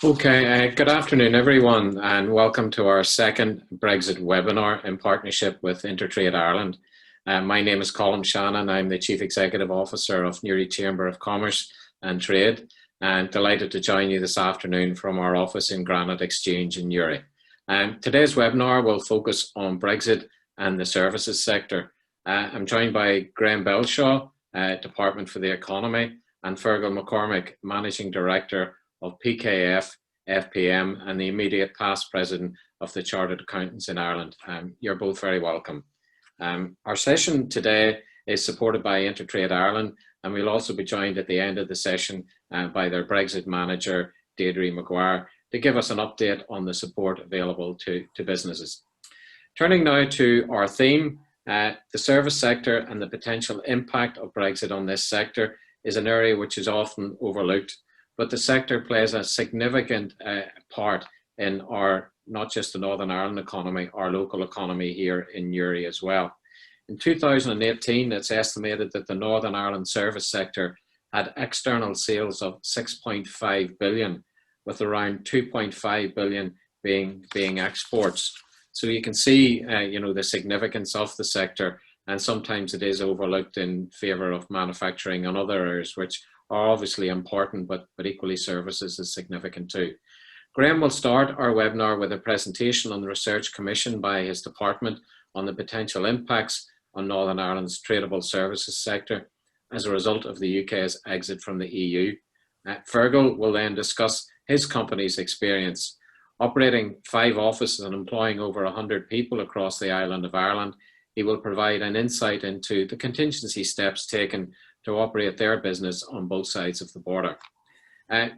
Okay, good afternoon everyone, and welcome to our second Brexit webinar in partnership with InterTradeIreland. My name is Colm Shannon. I'm the Chief Executive Officer of Newry Chamber of Commerce and Trade, and delighted to join you this afternoon from our office in Granite Exchange in Newry. Today's webinar will focus on Brexit and the services sector. I'm joined by Graeme Belshaw, Department for the Economy, and Feargal McCormack, Managing Director of PKF-FPM and the immediate past President of the Chartered Accountants in Ireland. You're both very welcome. Our session today is supported by InterTradeIreland, and we'll also be joined at the end of the session by their Brexit manager, 𝗣𝗔𝗡𝗥𝗦, to give us an update on the support available to businesses. Turning now to our theme, the service sector and the potential impact of Brexit on this sector is an area which is often overlooked, but the sector plays a significant part in our, not just the Northern Ireland economy, our local economy here in Newry as well. In 2018, it's estimated that the Northern Ireland service sector had external sales of 6.5 billion, with around 2.5 billion being exports. So you can see, the significance of the sector, and sometimes it is overlooked in favour of manufacturing and other areas, which are obviously important, but equally services is significant too. Graeme will start our webinar with a presentation on the research commissioned by his department on the potential impacts on Northern Ireland's tradable services sector as a result of the UK's exit from the EU. Feargal will then discuss his company's experience. Operating 5 offices and employing over 100 people across the island of Ireland, he will provide an insight into the contingency steps taken to operate their business on both sides of the border.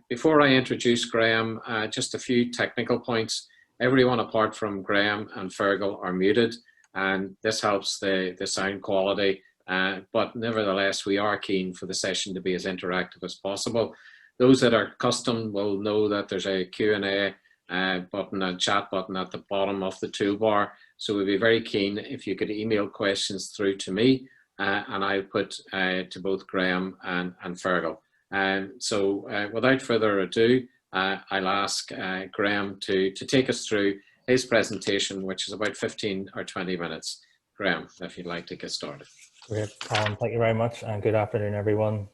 Before I introduce Graeme, just a few technical points. Everyone apart from Graeme and Feargal are muted, and this helps the sound quality, but nevertheless we are keen for the session to be as interactive as possible. Those that are accustomed will know that there's a Q&A button and chat button at the bottom of the toolbar, so we'd be very keen if you could email questions through to me, and I'll put to both Graeme and Feargal. So without further ado, I'll ask Graeme to take us through his presentation, which is about 15 or 20 minutes. Graeme, if you'd like to get started. Great, Colm, thank you very much, and good afternoon, everyone.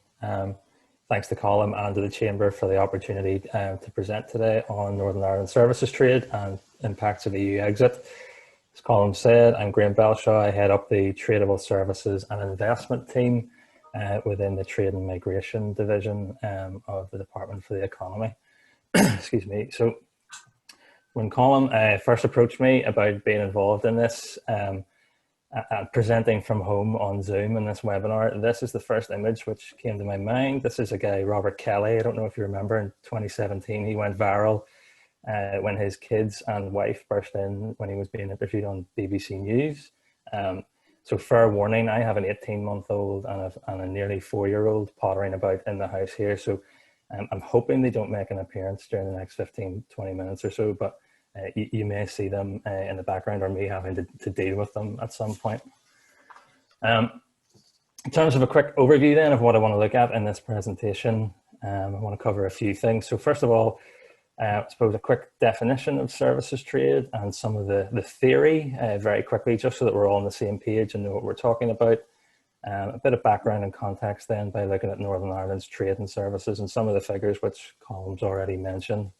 Thanks to Colm and to the Chamber for the opportunity to present today on Northern Ireland services trade and impacts of the EU exit. As Colm said, I'm Graeme Belshaw. I head up the Tradable Services and Investment team within the Trade and Migration division of the Department for the Economy. Excuse me. So when Colm first approached me about being involved in this and presenting from home on Zoom in this webinar, this is the first image which came to my mind. This is a guy, Robert Kelly. I don't know if you remember, in 2017, he went viral when his kids and wife burst in when he was being interviewed on BBC News. So fair warning, I have an 18-month-old and a nearly 4-year-old pottering about in the house here. So I'm hoping they don't make an appearance during the next 15-20 minutes or so, but you may see them in the background, or me having to deal with them at some point. In terms of a quick overview then of what I want to look at in this presentation, I want to cover a few things. So first of all, I suppose a quick definition of services trade and some of the theory very quickly, just so that we're all on the same page and know what we're talking about. A bit of background and context then by looking at Northern Ireland's trade and services and some of the figures which Colm's already mentioned.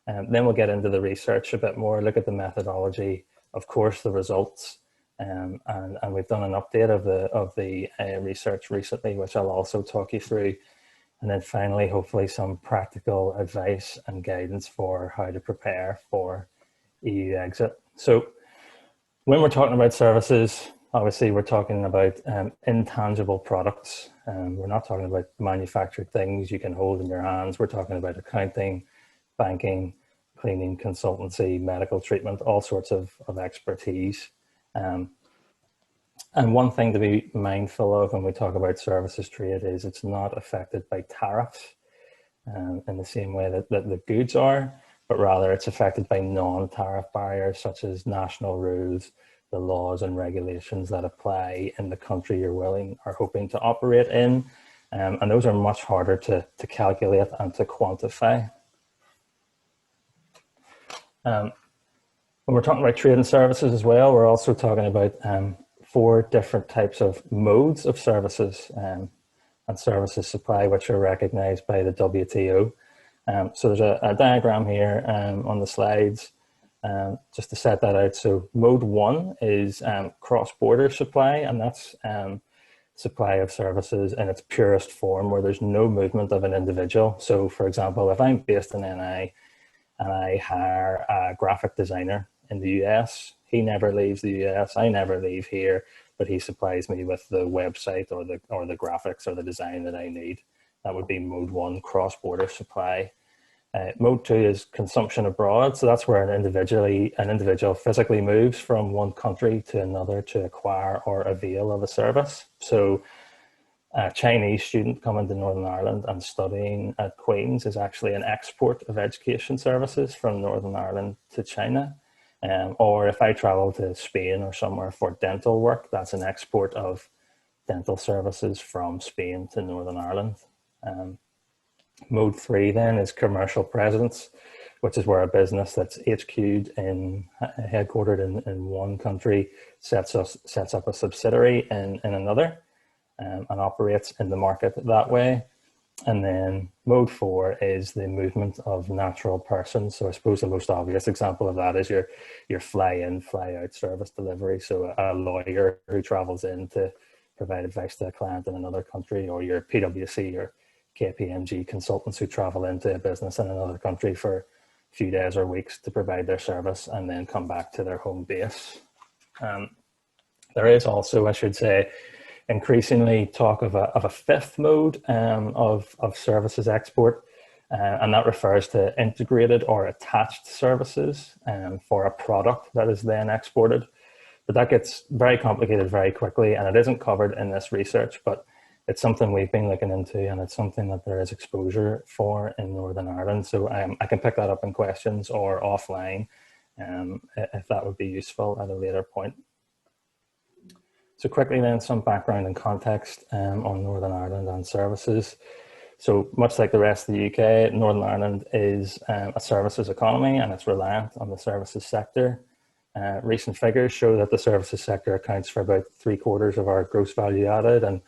Then we'll get into the research a bit more, look at the methodology, of course the results, and we've done an update of the research recently, which I'll also talk you through. And then finally, hopefully some practical advice and guidance for how to prepare for EU exit. So when we're talking about services, obviously we're talking about intangible products. We're not talking about manufactured things you can hold in your hands. We're talking about accounting, banking, cleaning, consultancy, medical treatment, all sorts of expertise. And one thing to be mindful of when we talk about services trade is it's not affected by tariffs in the same way that the goods are, but rather it's affected by non-tariff barriers such as national rules, the laws and regulations that apply in the country you're willing or hoping to operate in. And those are much harder to calculate and to quantify. When we're talking about trade and services as well, we're also talking about 4 different types of modes of services and services supply, which are recognised by the WTO. So there's a diagram here on the slides just to set that out. So mode 1 is cross-border supply, and that's supply of services in its purest form, where there's no movement of an individual. So for example, if I'm based in NI and I hire a graphic designer in the US, he never leaves the US, I never leave here, but he supplies me with the website or the graphics or the design that I need. That would be mode 1, cross-border supply. Mode 2 is consumption abroad. So that's where an individual physically moves from one country to another to acquire or avail of a service. So a Chinese student coming to Northern Ireland and studying at Queen's is actually an export of education services from Northern Ireland to China. Or if I travel to Spain or somewhere for dental work, that's an export of dental services from Spain to Northern Ireland. Mode 3 then is commercial presence, which is where a business that's headquartered in one country sets up a subsidiary in another and operates in the market that way. And then mode 4 is the movement of natural persons. So I suppose the most obvious example of that is your fly in, fly out service delivery. So a lawyer who travels in to provide advice to a client in another country, or your PwC or KPMG consultants who travel into a business in another country for a few days or weeks to provide their service and then come back to their home base. There is also, I should say, increasingly talk of a 5th mode of services export, and that refers to integrated or attached services for a product that is then exported. But that gets very complicated very quickly, and it isn't covered in this research, but it's something we've been looking into, and it's something that there is exposure for in Northern Ireland. So I can pick that up in questions or offline if that would be useful at a later point. So quickly then, some background and context on Northern Ireland and services. So much like the rest of the UK, Northern Ireland is a services economy, and it's reliant on the services sector. Recent figures show that the services sector accounts for about 3/4 of our gross value added and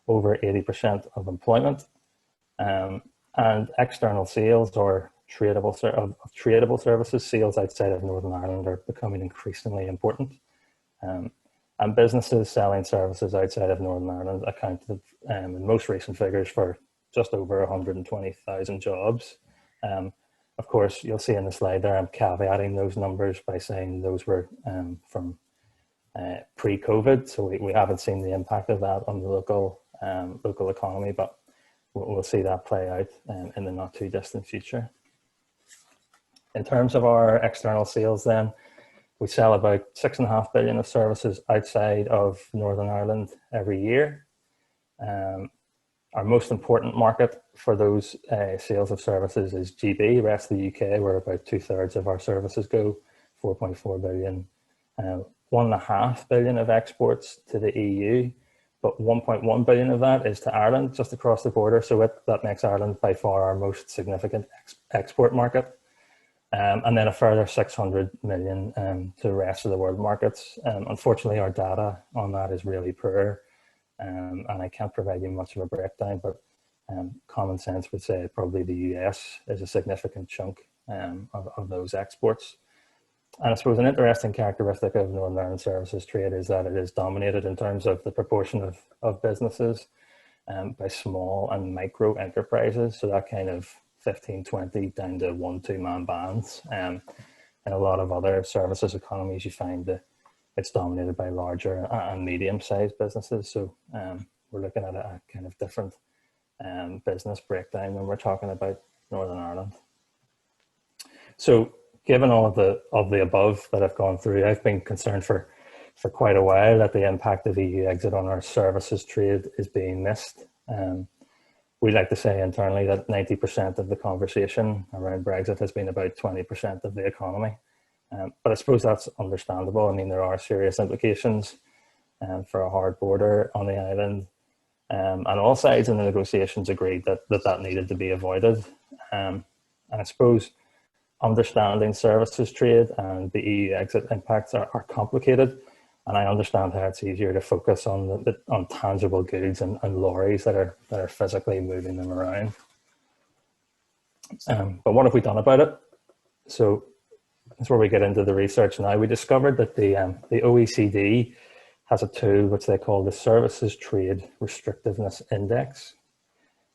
over 80% of employment. And external sales or tradable services, sales outside of Northern Ireland, are becoming increasingly important. And businesses selling services outside of Northern Ireland accounted in most recent figures for just over 120,000 jobs. Of course, you'll see in the slide there, I'm caveating those numbers by saying those were from pre-COVID. So we haven't seen the impact of that on the local economy, but we'll see that play out in the not too distant future. In terms of our external sales then, we sell about 6.5 billion of services outside of Northern Ireland every year. Our most important market for those sales of services is GB, rest of the UK, where about 2/3 of our services go, 4.4 billion. 1.5 billion of exports to the EU, but 1.1 billion of that is to Ireland, just across the border. So that makes Ireland by far our most significant export market. And then a further 600 million to the rest of the world markets. Unfortunately, our data on that is really poor, and I can't provide you much of a breakdown, but common sense would say probably the US is a significant chunk of those exports. And I suppose an interesting characteristic of Northern Ireland services trade is that it is dominated in terms of the proportion of businesses by small and micro enterprises. So that kind of 15, 20 down to 1-2 man bands. In a lot of other services economies, you find that it's dominated by larger and medium-sized businesses. So we're looking at a kind of different business breakdown when we're talking about Northern Ireland. So given all of the above that I've gone through, I've been concerned for quite a while that the impact of EU exit on our services trade is being missed. We like to say internally that 90% of the conversation around Brexit has been about 20% of the economy. But I suppose that's understandable. I mean, there are serious implications for a hard border on the island. And all sides in the negotiations agreed that needed to be avoided. And I suppose understanding services trade and the EU exit impacts are complicated, and I understand how it's easier to focus on on tangible goods and lorries that are physically moving them around. But what have we done about it? So that's where we get into the research now. We discovered that the OECD has a tool which they call the Services Trade Restrictiveness Index.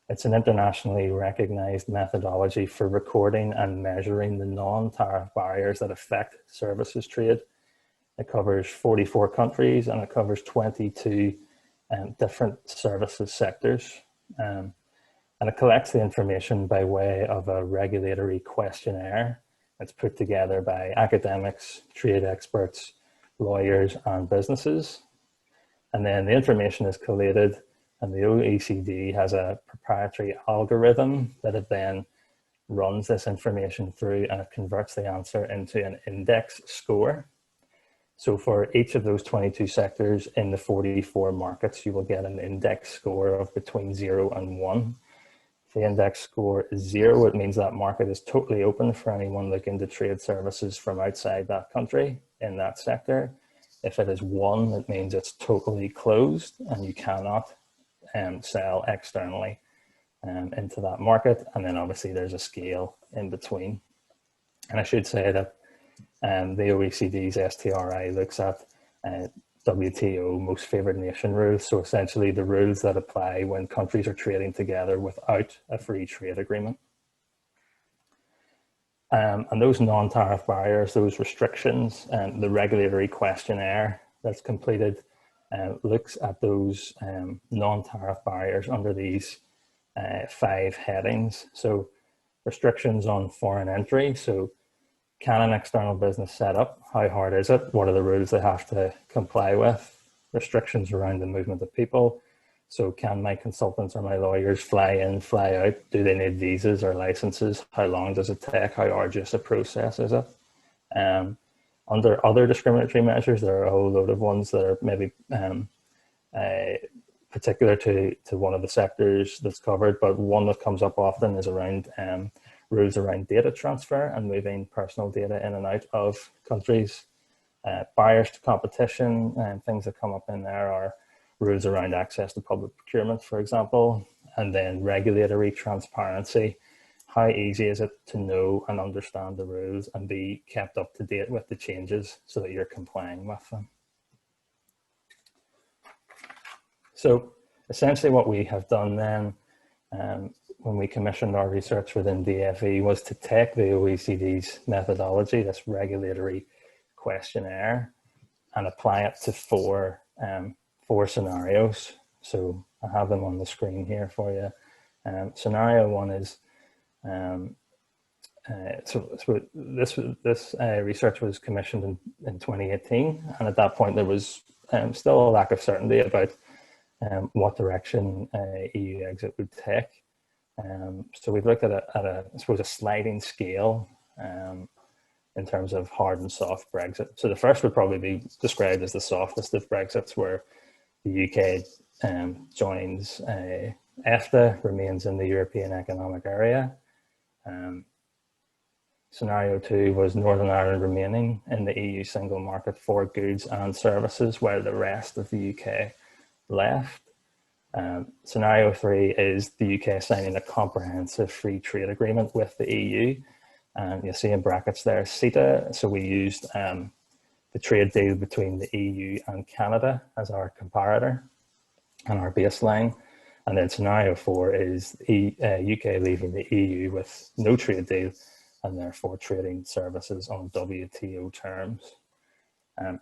It's an internationally recognized methodology for recording and measuring the non-tariff barriers that affect services trade. It covers 44 countries and it covers 22 different services sectors. And it collects the information by way of a regulatory questionnaire. It's put together by academics, trade experts, lawyers, and businesses. And then the information is collated, and the OECD has a proprietary algorithm that it then runs this information through, and it converts the answer into an index score. So for each of those 22 sectors in the 44 markets, you will get an index score of between 0 and 1. If the index score is 0, it means that market is totally open for anyone looking to trade services from outside that country in that sector. If it is 1, it means it's totally closed and you cannot sell externally into that market. And then obviously there's a scale in between. And I should say that the OECD's STRI looks at WTO most favored nation rules. So essentially the rules that apply when countries are trading together without a free trade agreement. And those non-tariff barriers, those restrictions, the regulatory questionnaire that's completed looks at those non-tariff barriers under these 5 headings. So restrictions on foreign entry. So can an external business set up? How hard is it? What are the rules they have to comply with? Restrictions around the movement of people. So can my consultants or my lawyers fly in, fly out? Do they need visas or licenses? How long does it take? How arduous a process is it? Under other discriminatory measures, there are a whole load of ones that are maybe particular to one of the sectors that's covered, but one that comes up often is around rules around data transfer and moving personal data in and out of countries. Barriers to competition and things that come up in there are rules around access to public procurement, for example, and then regulatory transparency. How easy is it to know and understand the rules and be kept up to date with the changes so that you're complying with them? So essentially what we have done then when we commissioned our research within DFE was to take the OECD's methodology, this regulatory questionnaire, and apply it to four scenarios. So I have them on the screen here for you. Scenario 1 is, this research was commissioned in 2018, and at that point there was still a lack of certainty about what direction EU exit would take. So we've looked at I suppose a sliding scale in terms of hard and soft Brexit. So the first would probably be described as the softest of Brexits, where the UK joins EFTA, remains in the European Economic Area. Scenario 2 was Northern Ireland remaining in the EU single market for goods and services, while the rest of the UK left. Scenario 3 is the UK signing a comprehensive free trade agreement with the EU. And you'll see in brackets there, CETA. So we used the trade deal between the EU and Canada as our comparator and our baseline. And then scenario 4 is UK leaving the EU with no trade deal and therefore trading services on WTO terms.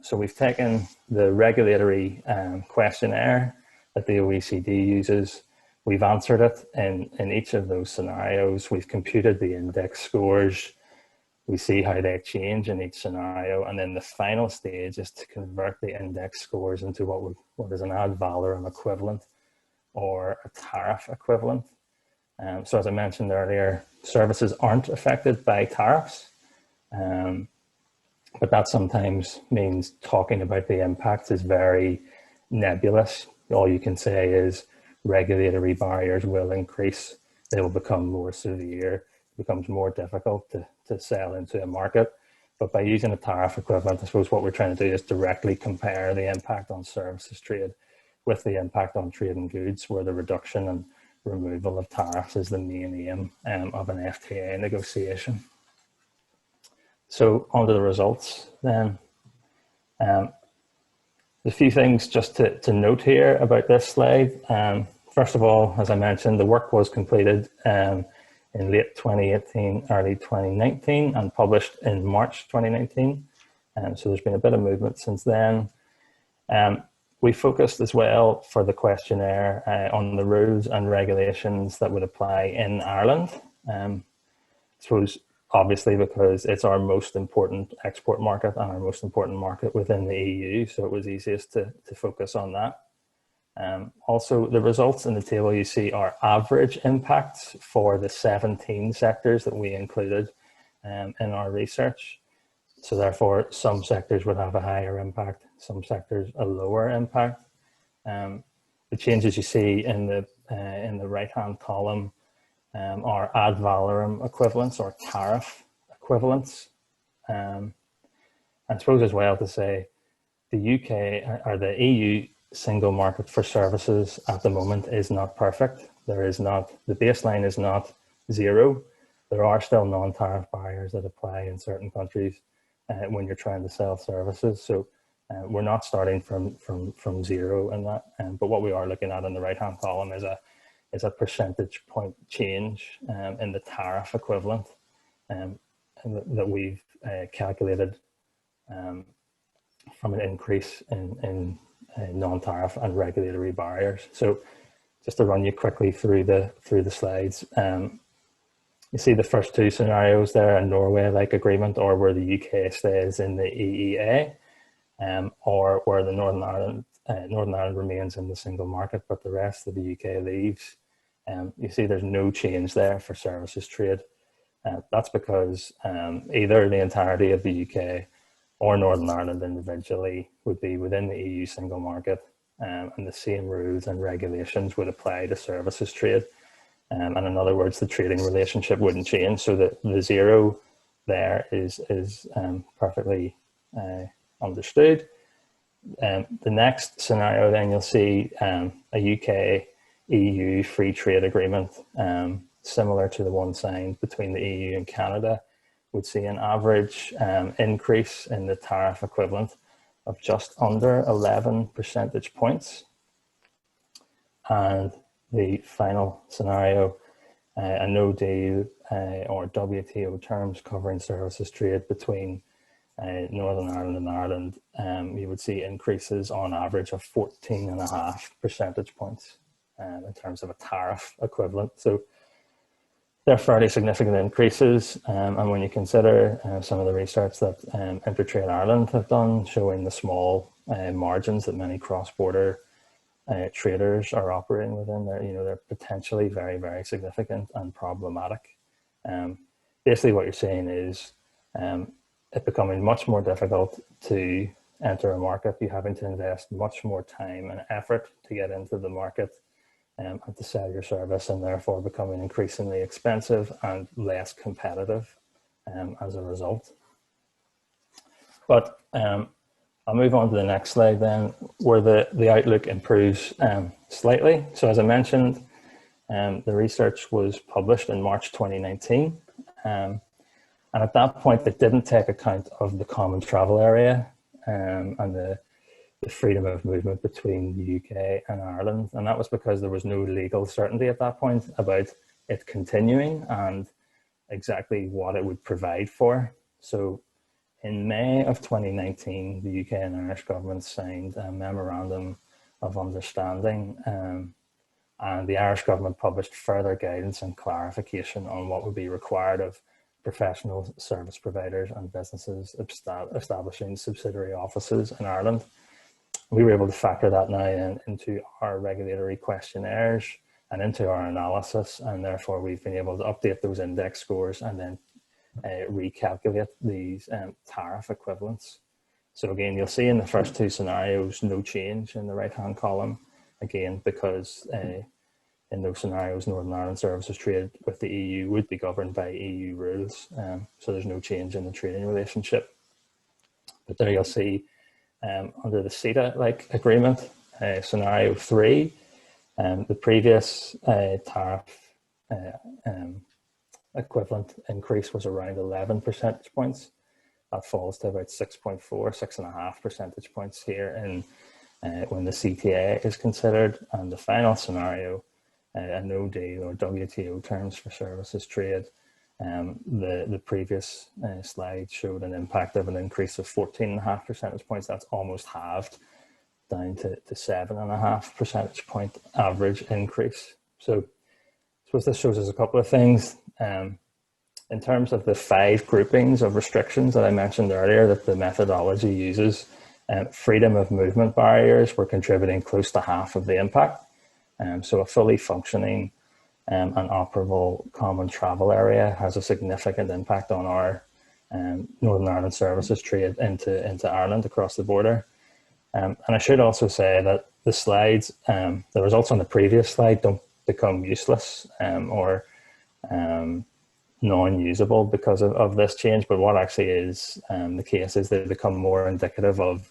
So we've taken the regulatory questionnaire that the OECD uses. We've answered it in each of those scenarios. We've computed the index scores. We see how they change in each scenario. And then the final stage is to convert the index scores into what is an ad valorem equivalent or a tariff equivalent. So as I mentioned earlier, services aren't affected by tariffs, but that sometimes means talking about the impacts is very nebulous. All you can say is regulatory barriers will increase, they will become more severe, becomes more difficult to sell into a market. But by using a tariff equivalent, I suppose what we're trying to do is directly compare the impact on services trade with the impact on trade and goods, where the reduction and removal of tariffs is the main aim of an FTA negotiation. So on to the results then. There's a few things just to note here about this slide. First of all, as I mentioned, the work was completed in late 2018, early 2019, and published in March 2019. So there's been a bit of movement since then. We focused as well for the questionnaire on the rules and regulations that would apply in Ireland. I suppose obviously because it's our most important export market and our most important market within the EU, so it was easiest to focus on that. Also, the results in the table you see are average impacts for the 17 sectors that we included in our research. So therefore, some sectors would have a higher impact, some sectors a lower impact. The changes you see in the right-hand column are ad valorem equivalents or tariff equivalents. I suppose as well to say the UK or the EU single market for services at the moment is not perfect. There is not, the baseline is not zero. There are still non-tariff barriers that apply in certain countries when you're trying to sell services. So we're not starting from zero in that. But what we are looking at in the right-hand column is a percentage point change in the tariff equivalent that we've calculated from an increase in non-tariff and regulatory barriers. So just to run you quickly through the slides, you see the first two scenarios there, a Norway-like agreement, or where the UK stays in the EEA, or where the Northern Ireland remains in the single market, but the rest of the UK leaves. You see there's no change there for services trade. That's because either the entirety of the UK or Northern Ireland individually would be within the EU single market, and the same rules and regulations would apply to services trade. And in other words, the trading relationship wouldn't change. So the zero there is perfectly understood. The next scenario, then you'll see a UK EU free trade agreement, similar to the one signed between the EU and Canada, would see an average increase in the tariff equivalent of just under 11 percentage points. And the final scenario, a no deal or WTO terms covering services trade between Northern Ireland and Ireland, you would see increases on average of 14.5 percentage points in terms of a tariff equivalent. So they're fairly significant increases, and when you consider some of the research that InterTradeIreland have done, showing the small margins that many cross-border traders are operating within, they're potentially very, very significant and problematic. Basically, what you're saying is it becoming much more difficult to enter a market. You're having to invest much more time and effort to get into the market and to sell your service, and therefore becoming increasingly expensive and less competitive as a result. But I'll move on to the next slide then, where the outlook improves slightly. So as I mentioned, the research was published in March 2019. And at that point, it didn't take account of the common travel area and the freedom of movement between the UK and Ireland. And that was because there was no legal certainty at that point about it continuing and exactly what it would provide for. So in May of 2019, the UK and Irish governments signed a memorandum of understanding, and the Irish government published further guidance and clarification on what would be required of professional service providers and businesses establishing subsidiary offices in Ireland. We were able to factor that now into our regulatory questionnaires and into our analysis, and therefore we've been able to update those index scores and then recalculate these tariff equivalents. So again, you'll see in the first two scenarios no change in the right-hand column, again because in those scenarios, Northern Ireland services trade with the EU would be governed by EU rules. So there's no change in the trading relationship. But there you'll see under the CETA-like agreement, scenario 3, the previous tariff equivalent increase was around 11 percentage points. That falls to about 6.5 percentage points here in when the CTA is considered. And the final scenario, a no deal or WTO terms for services trade, the previous slide showed an impact of an increase of 14.5 percentage points. That's almost halved, down to 7.5 percentage point average increase. So I suppose this shows us a couple of things. In terms of the 5 groupings of restrictions that I mentioned earlier that the methodology uses, freedom of movement barriers were contributing close to half of the impact. So a fully functioning and operable common travel area has a significant impact on our Northern Ireland services trade into Ireland across the border. And I should also say that the slides, the results on the previous slide don't become useless or non-usable because of this change, but what actually is the case is they become more indicative of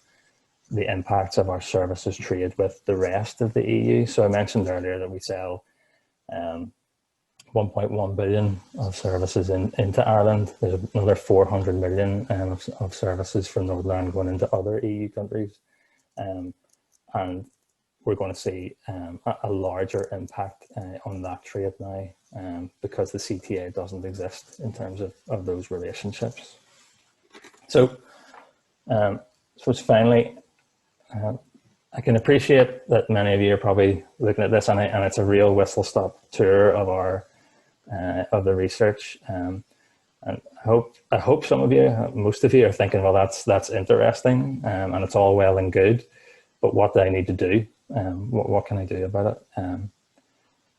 the impacts of our services trade with the rest of the EU. So I mentioned earlier that we sell 1.1 billion of services into Ireland. There's another 400 million of services from Northern Ireland going into other EU countries. And we're going to see a larger impact on that trade now because the CTA doesn't exist in terms of those relationships. So I suppose finally, I can appreciate that many of you are probably looking at this and it's a real whistle-stop tour of our of the research. And I hope some of you, most of you are thinking, well, that's interesting and it's all well and good, but what do I need to do? What can I do about it?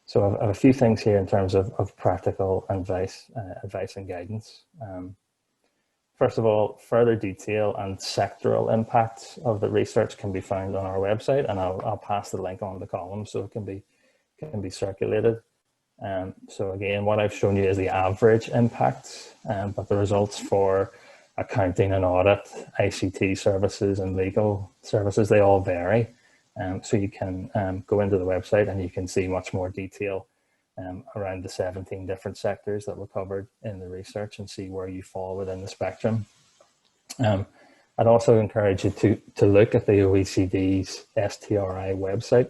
So I have a few things here in terms of practical advice and guidance. First of all, further detail and sectoral impacts of the research can be found on our website, and I'll pass the link on the column so it can be circulated. So again, what I've shown you is the average impacts, but the results for accounting and audit, ICT services and legal services, they all vary. So you can go into the website and you can see much more detail around the 17 different sectors that were covered in the research and see where you fall within the spectrum. I'd also encourage you to look at the OECD's STRI website.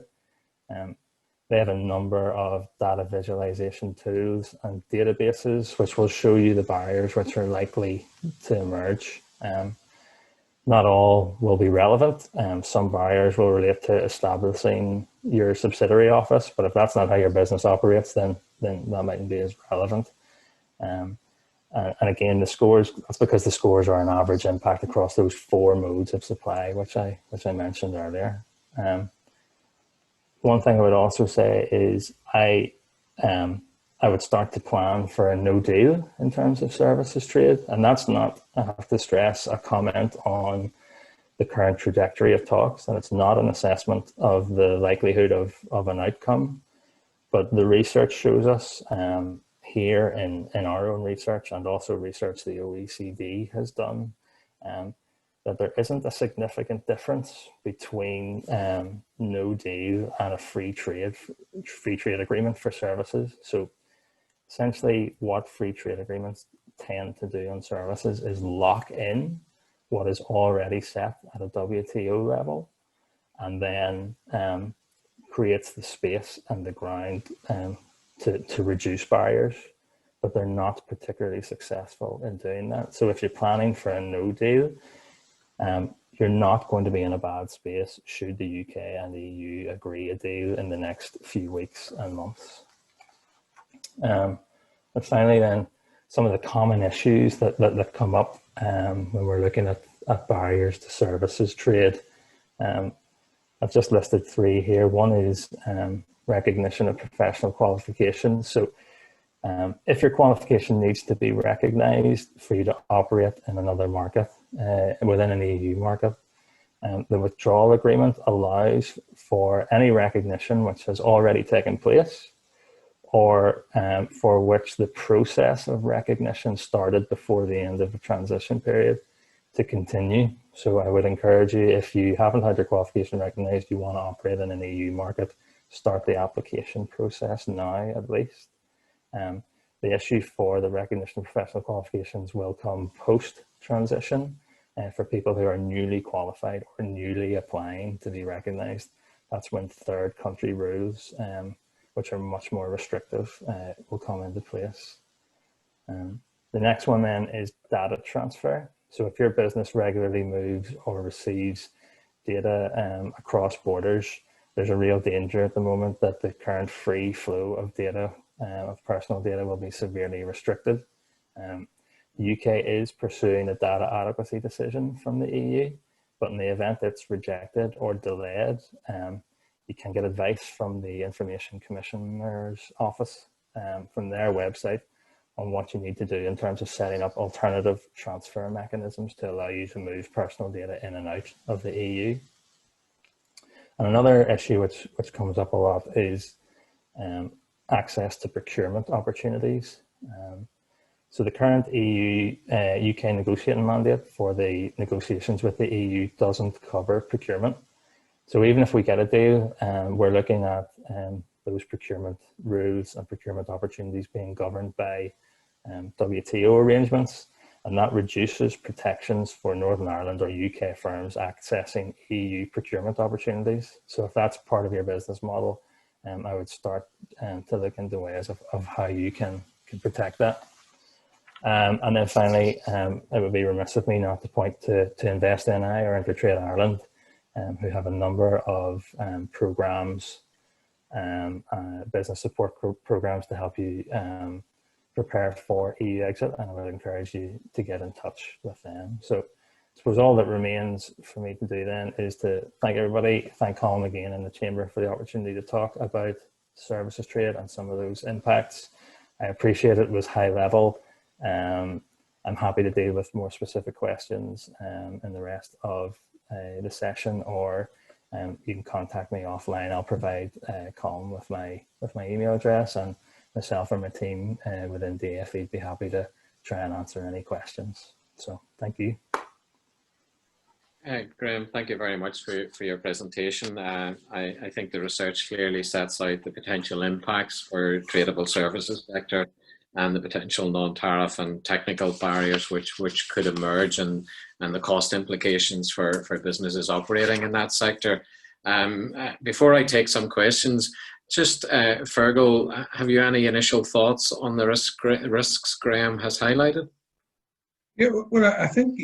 They have a number of data visualization tools and databases which will show you the barriers which are likely to emerge. Not all will be relevant. Some barriers will relate to establishing your subsidiary office, but if that's not how your business operates, then that mightn't be as relevant. And again, the scores, that's because the scores are an average impact across those 4 modes of supply, which I mentioned earlier. One thing I would also say is I would start to plan for a no deal in terms of services trade. And that's not, I have to stress, a comment on the current trajectory of talks. And it's not an assessment of the likelihood of an outcome. But the research shows us here in our own research and also research the OECD has done, that there isn't a significant difference between no deal and a free trade agreement for services. So essentially what free trade agreements tend to do on services is lock in what is already set at a WTO level and then creates the space and the ground to reduce barriers, but they're not particularly successful in doing that. So if you're planning for a no deal, you're not going to be in a bad space should the UK and the EU agree a deal in the next few weeks and months. But finally then, some of the common issues that come up when we're looking at barriers to services trade. I've just listed 3 here. One is recognition of professional qualifications. So if your qualification needs to be recognized for you to operate in another market, within an EU market, the withdrawal agreement allows for any recognition which has already taken place or for which the process of recognition started before the end of the transition period to continue. So I would encourage you, if you haven't had your qualification recognised, you want to operate in an EU market, start the application process now at least. The issue for the recognition of professional qualifications will come post-transition for people who are newly qualified or newly applying to be recognised. That's when third country rules, which are much more restrictive, will come into place. The next one then is data transfer. So if your business regularly moves or receives data across borders, there's a real danger at the moment that the current free flow of data, of personal data, will be severely restricted. The UK is pursuing a data adequacy decision from the EU, but in the event it's rejected or delayed, you can get advice from the Information Commissioner's Office from their website on what you need to do in terms of setting up alternative transfer mechanisms to allow you to move personal data in and out of the EU. And another issue which comes up a lot is access to procurement opportunities. So the current UK negotiating mandate for the negotiations with the EU doesn't cover procurement. So even if we get a deal, we're looking at those procurement rules and procurement opportunities being governed by WTO arrangements, and that reduces protections for Northern Ireland or UK firms accessing EU procurement opportunities. So if that's part of your business model, I would start to look into ways of how you can protect that. And then finally, it would be remiss of me not to point to InvestNI or InterTradeIreland, who have a number of programs, business support programs to help you prepare for EU exit, and I would encourage you to get in touch with them. So I suppose all that remains for me to do then is to thank everybody, thank Colm again and the Chamber for the opportunity to talk about services trade and some of those impacts. I appreciate it was high level. I'm happy to deal with more specific questions in the rest of the session, or you can contact me offline. I'll provide Colm with my email address, and myself or my team within DFE would be happy to try and answer any questions. So thank you. Graeme, thank you very much for your presentation. I think the research clearly sets out the potential impacts for tradable services sector and the potential non-tariff and technical barriers which could emerge, and the cost implications for businesses operating in that sector. Before I take some questions, just Feargal, have you any initial thoughts on the risks Graeme has highlighted? Yeah, well, I think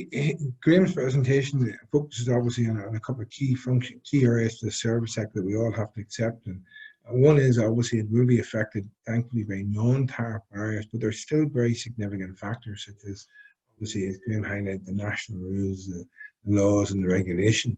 Graeme's presentation focuses obviously on a couple of key areas to the service sector that we all have to accept. And one is obviously it will be affected, thankfully, by non-tariff barriers, but there's still very significant factors such as, obviously, as Graeme highlighted, the national rules, the laws, and the regulation.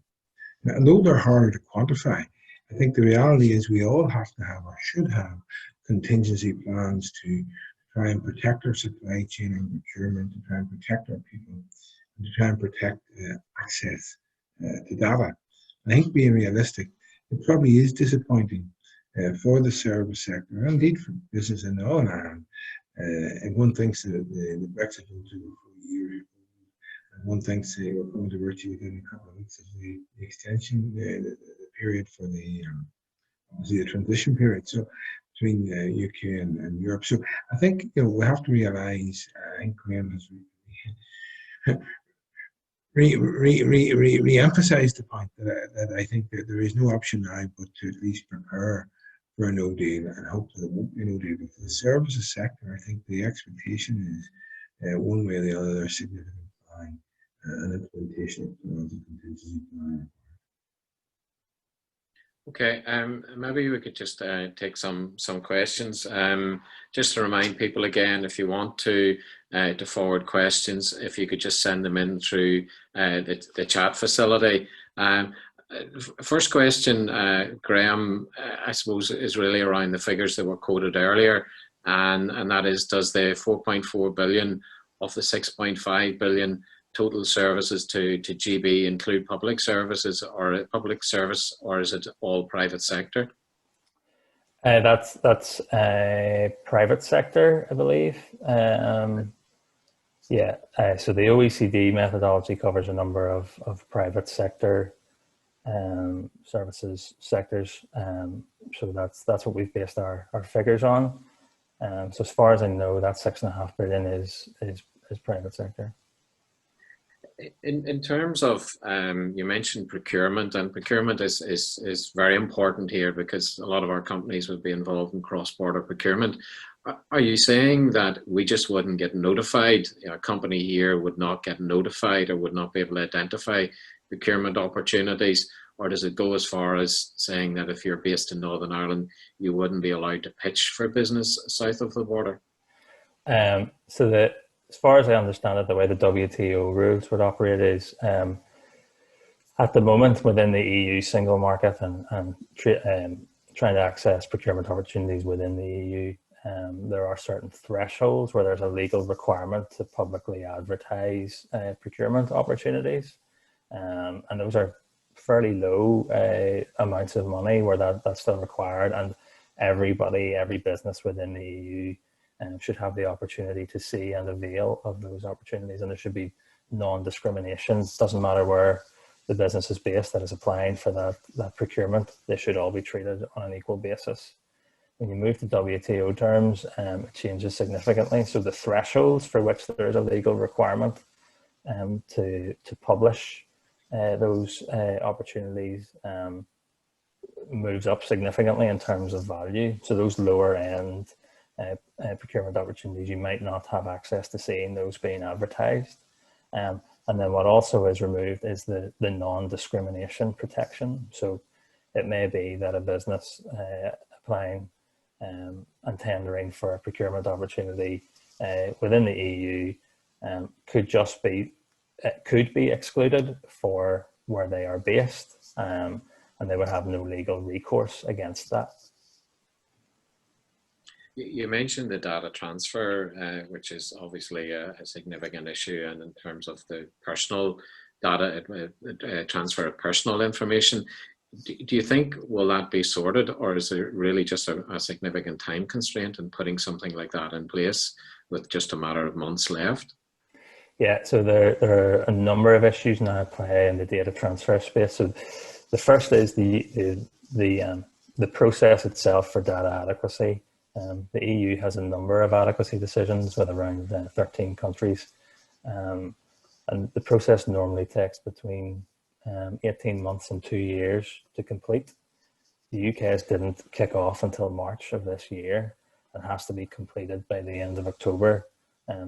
And those are harder to quantify. I think the reality is we all have to have, or should have, contingency plans to try and protect our supply chain and procurement, to try and protect our people, and to try and protect access to data. I think, being realistic, it probably is disappointing for the service sector, and indeed for business in Northern Ireland. And one thinks that the Brexit will do for a year, and one thinks we're going to virtue within a couple of weeks of the extension, the period for the transition period. So between the UK and Europe. So I think we have to realise, I think Graeme has re-emphasised the point that I think that there is no option now but to at least prepare for a no deal and hope that it won't be a no deal. But for the services sector, I think the expectation is one way or the other there's significant planning and implementation of plans and contingency planning. Okay, maybe we could just take some questions. Just to remind people again, if you want to forward questions, if you could just send them in through the chat facility. First question, Graeme, I suppose is really around the figures that were quoted earlier, and that is, does the 4.4 billion of the 6.5 billion total services to GB include public services or public service, or is it all private sector? That's private sector, I believe. Yeah, so the OECD methodology covers a number of private sector services sectors. So that's what we've based our figures on. So as far as I know, that $6.5 billion is private sector. In terms of, you mentioned procurement, and procurement is very important here because a lot of our companies would be involved in cross-border procurement. Are you saying that we just wouldn't get notified? A company here would not get notified or would not be able to identify procurement opportunities? Or does it go as far as saying that if you're based in Northern Ireland, you wouldn't be allowed to pitch for business south of the border? So as far as I understand it, the way the WTO rules would operate is at the moment within the EU single market and trying to access procurement opportunities within the EU, there are certain thresholds where there's a legal requirement to publicly advertise procurement opportunities. And those are fairly low amounts of money where that's still required, and every business within the EU should have the opportunity to see and avail of those opportunities, and there should be non-discrimination. It doesn't matter where the business is based that is applying for that procurement. They should all be treated on an equal basis. When you move to WTO terms, it changes significantly. So the thresholds for which there is a legal requirement to publish those opportunities moves up significantly in terms of value. So those lower end procurement opportunities, you might not have access to seeing those being advertised. And then what also is removed is the non-discrimination protection. So it may be that a business applying and tendering for a procurement opportunity within the EU could be excluded for where they are based, and they would have no legal recourse against that. You mentioned the data transfer, which is obviously a significant issue, and in terms of the personal data, transfer of personal information. Do you think will that be sorted, or is it really just a significant time constraint in putting something like that in place with just a matter of months left? Yeah, so there are a number of issues now at play in the data transfer space. So the first is the process itself for data adequacy. The EU has a number of adequacy decisions with around 13 countries. And the process normally takes between 18 months and 2 years to complete. The UK's didn't kick off until March of this year and has to be completed by the end of October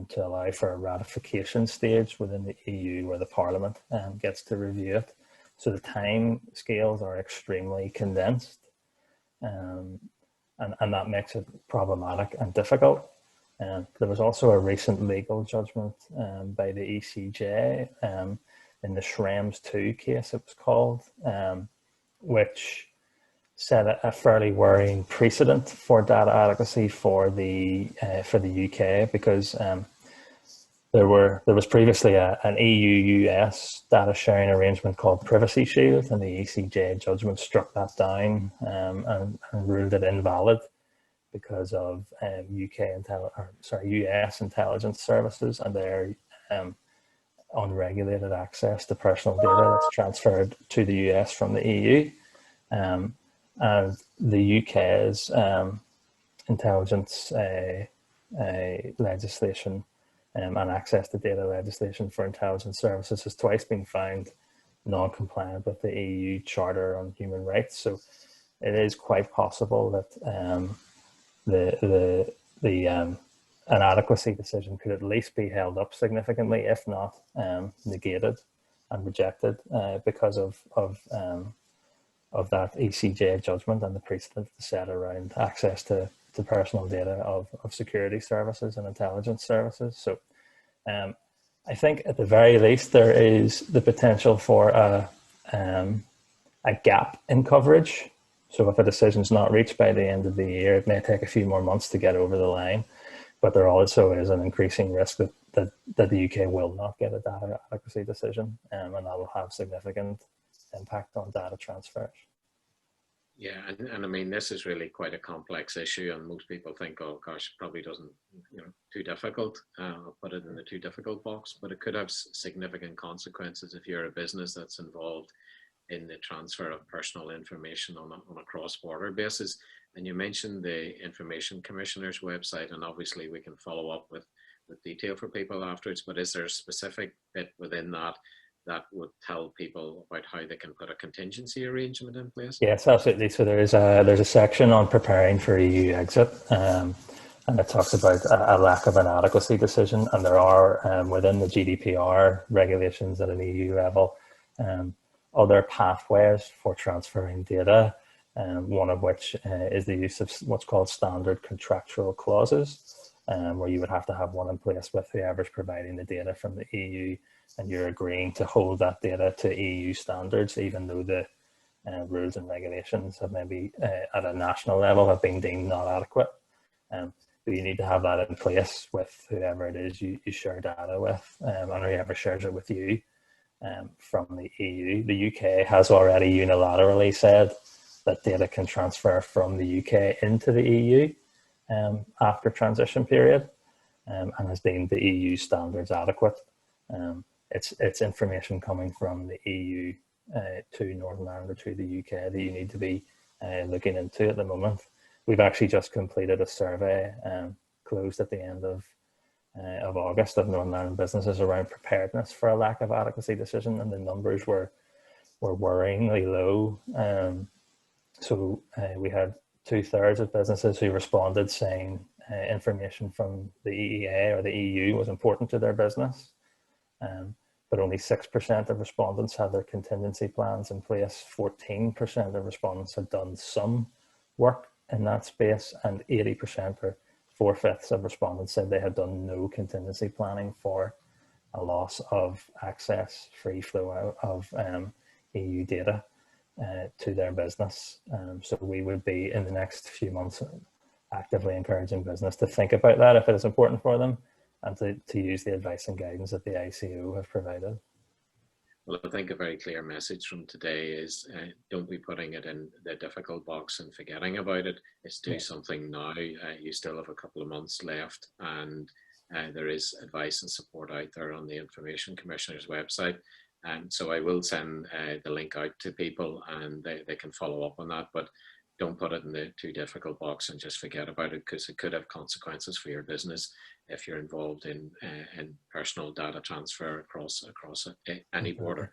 to allow for a ratification stage within the EU where the Parliament gets to review it. So the time scales are extremely condensed, and that makes it problematic and difficult. There was also a recent legal judgment by the ECJ in the 𝗦𝗣𝗘𝗥𝗦 case, it was called, which set a fairly worrying precedent for data adequacy for the UK, because there was previously an EU-US data sharing arrangement called Privacy Shield, and the ECJ judgment struck that down and ruled it invalid because of US intelligence services and their unregulated access to personal data that's transferred to the US from the EU. And the UK's intelligence legislation and access to data legislation for intelligence services has twice been found non-compliant with the EU Charter on Human Rights. So it is quite possible that an adequacy decision could at least be held up significantly, if not negated and rejected, because of that ECJ judgment and the precedent set around access to personal data of security services and intelligence services. So I think at the very least there is the potential for a gap in coverage. So if a decision is not reached by the end of the year, it may take a few more months to get over the line. But there also is an increasing risk that the UK will not get a data adequacy decision, and that will have significant impact on data transfers. Yeah, and I mean, this is really quite a complex issue, and most people think, oh gosh, it probably doesn't, too difficult. I'll put it in the too difficult box, but it could have significant consequences if you're a business that's involved in the transfer of personal information on a cross-border basis. And you mentioned the Information Commissioner's website, and obviously we can follow up with detail for people afterwards, but is there a specific bit within that would tell people about how they can put a contingency arrangement in place? Yes, absolutely. So there's a section on preparing for EU exit, and it talks about a lack of an adequacy decision, and there are within the GDPR regulations at an EU level other pathways for transferring data, one of which is the use of what's called standard contractual clauses, where you would have to have one in place with whoever's providing the data from the EU, and you're agreeing to hold that data to EU standards, even though the rules and regulations have maybe at a national level have been deemed not adequate. But you need to have that in place with whoever it is you share data with, and whoever shares it with you from the EU. The UK has already unilaterally said that data can transfer from the UK into the EU after transition period, and has deemed the EU standards adequate. It's information coming from the EU to Northern Ireland or to the UK that you need to be looking into at the moment. We've actually just completed a survey closed at the end of August of Northern Ireland businesses around preparedness for a lack of adequacy decision, and the numbers were worryingly low. So we had 2/3 of businesses who responded saying information from the EEA or the EU was important to their business. But only 6% of respondents had their contingency plans in place. 14% of respondents had done some work in that space, and 80%, or 4/5 of respondents, said they had done no contingency planning for a loss of access, free flow of EU data to their business. So we would be, in the next few months, actively encouraging business to think about that if it is important for them, and to use the advice and guidance that the ICO have provided. Well, I think a very clear message from today is don't be putting it in the difficult box and forgetting about it. It's do something now. You still have a couple of months left, and there is advice and support out there on the Information Commissioner's website. So I will send the link out to people, and they can follow up on that. But don't put it in the too difficult box and just forget about it, because it could have consequences for your business if you're involved in personal data transfer across any border.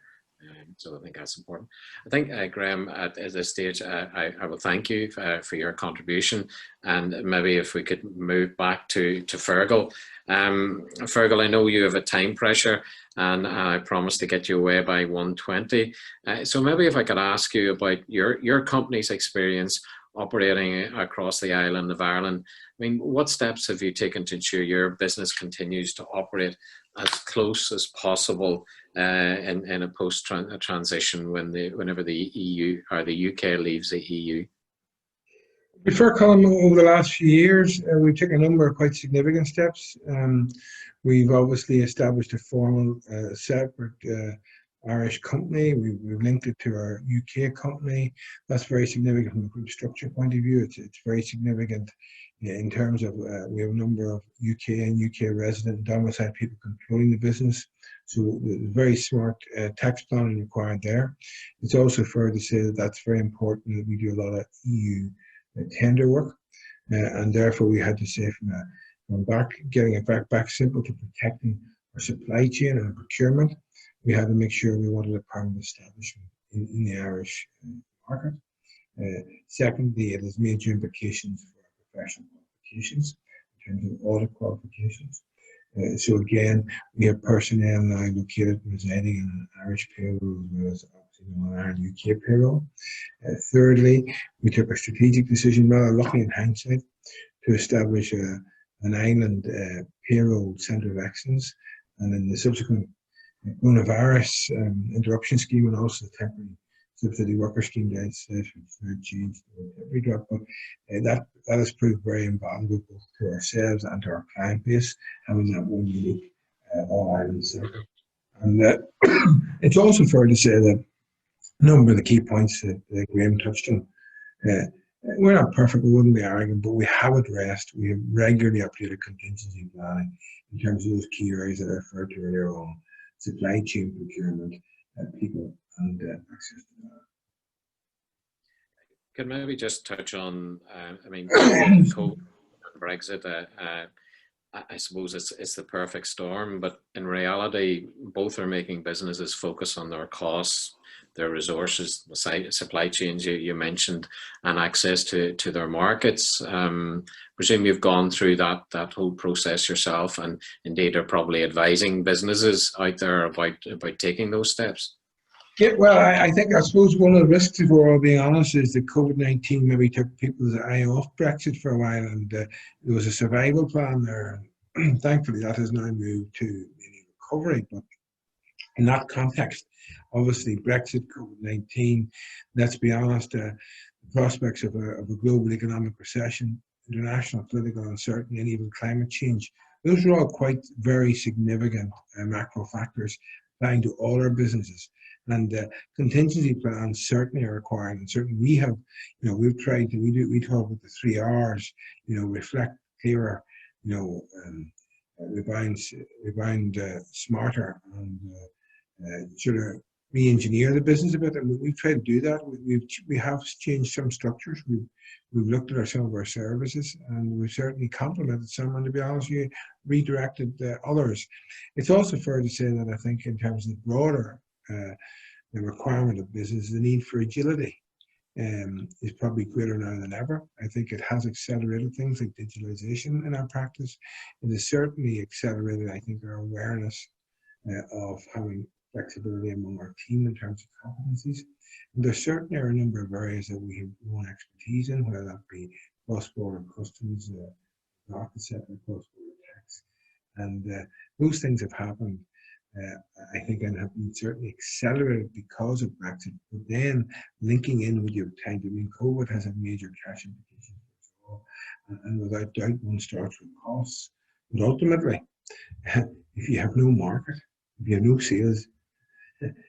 So I think that's important. I think, Graeme, at this stage, I will thank you for your contribution, and maybe if we could move back to Feargal. Feargal, I know you have a time pressure, and I promised to get you away by 1:20. So maybe if I could ask you about your company's experience operating across the island of Ireland. I mean, what steps have you taken to ensure your business continues to operate as close as possible in a post-transition whenever the EU or the UK leaves the EU? Before Colin, over the last few years, we've taken a number of quite significant steps. We've obviously established a formal separate Irish company. We've linked it to our UK company. That's very significant from a group structure point of view. It's very significant in terms of we have a number of UK and UK resident domiciled people controlling the business. So there's very smart tax planning required there. It's also fair to say that that's very important, that we do a lot of EU tender work, and therefore we had to say from getting it back simple to protecting our supply chain and procurement. We had to make sure we wanted a permanent establishment in the Irish market. Secondly, it has major implications for our professional qualifications in terms of audit qualifications. So again, we have personnel now located residing on an Irish payroll as well as obviously on Ireland UK payroll. Thirdly, we took a strategic decision, rather lucky in hindsight, to establish an island payroll centre of excellence, and in the subsequent coronavirus interruption scheme, and also the temporary subsidy worker scheme downstairs, which changed every drop. But that has proved very invaluable both to ourselves and to our client base, having that one unique all Ireland centre. And it's also fair to say that a number of the key points that Graeme touched on We're not perfect, we wouldn't be arrogant, but we have addressed, we have regularly updated contingency planning in terms of those key areas that I referred to earlier on: supply chain procurement, people, and access to that. Could maybe just touch on, I mean, COVID, Brexit, I suppose it's the perfect storm, but in reality, both are making businesses focus on their costs, their resources, the supply chains you mentioned, and access to their markets. Presume you've gone through that whole process yourself, and indeed are probably advising businesses out there about taking those steps. Yeah, well, I suppose one of the risks, if we're all being honest, is that COVID-19 maybe took people's eye off Brexit for a while, and there was a survival plan there. Thankfully, that has now moved to recovery. But in that context, obviously, Brexit, COVID-19, let's be honest, the prospects of a global economic recession, international political uncertainty, and even climate change, those are all quite very significant macro factors applying to all our businesses. And contingency plans certainly are required, and certainly we have, we've tried to, we talk about the 3 R's, reflect, clearer, rebind smarter, and sort of re-engineer the business a bit. And we've tried to do that. We have changed some structures. We've looked at some of our services, and we've certainly complemented some, and to be honest with you, redirected others. It's also fair to say that I think in terms of the broader the requirement of business, the need for agility is probably greater now than ever. I think it has accelerated things like digitalization in our practice. It has certainly accelerated, I think, our awareness of having flexibility among our team in terms of competencies. And there certainly are a number of areas that we have own expertise in, whether that be cross-border customs, market sector, cross-border tax. And those things have happened, I think, and have been certainly accelerated because of Brexit. But then linking in with your time, COVID has a major cash implication for us all. And without doubt, one starts with costs. But ultimately, if you have no market, if you have no sales,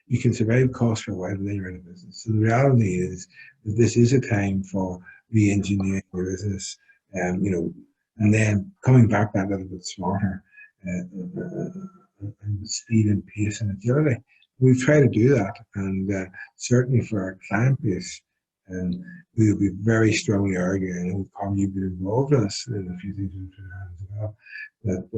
you can survive costs for a while and then you're in a business. So the reality is that this is a time for re-engineering your business, and then coming back that little bit smarter, and with speed and pace and agility. We've tried to do that, and certainly for our client base, we would be very strongly arguing, and Colin, you've been involved with us in a few things as well, that